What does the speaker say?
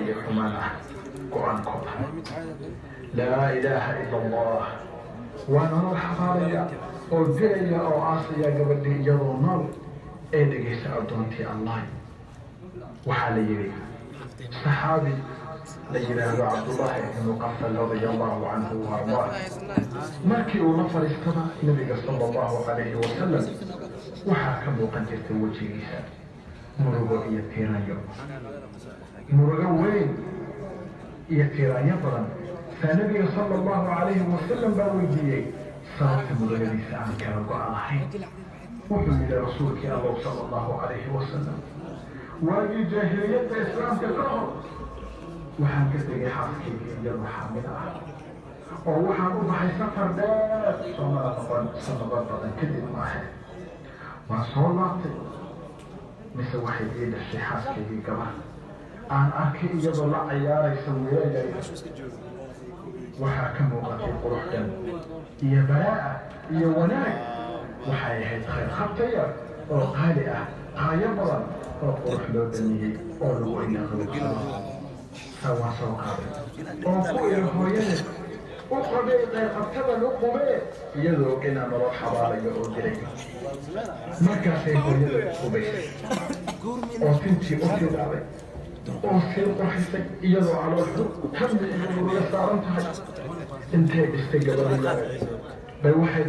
يحمانا قرآن كوها لا إله إلا الله وانا الحقارية والجرية أو عاصية قبل يجروا النار إيدك سألتونتي الله وحالي صحابي لجل عبد الله بن مقفل رضي الله عنه وارضاه markii uu la fariistaba nabiga sallallahu alayhi wa sallam waxa ka muuqan jirtay wajigiisa murugo iyo tiiraanyo murugo weyn iyo tiiraanyo badan nabiga sallallahu alayhi wa sallam baa weydiiyey sababta murugadiisa aan kala go'aanahay wuxuu yidhi rasuulkii allah sallallahu alayhi wa sallam waagii jaahiliyadda islaamka ka hor waxaan ka tegay xaaskayga iyadoo xaamil ah oo waxaan u baxay safar dheer sanado badan kadib maahe waan soo laabtay mise waxay ii dhashay xaaskaygii gabar aan arkay iyadoo la cayaaraysa wiilayay waxaa ka muuqatay quruxdan iyo baraa'a iyo wanaag waxay ahayd khayr khabtaya oo qaali ah qaayo badan oo qurux loo dhamiyey oo lagu inaaqabugsado sawaa soo qaaday oo ku iri hooyada وقبل قبل لقمه يدو كنا نروح حوالي يودري ما كان في يدو قبل وتنتي أكيد عليه وصير قحسك يدو على الحب هم يقولوا يستعرضها انت استقبل الله بواحد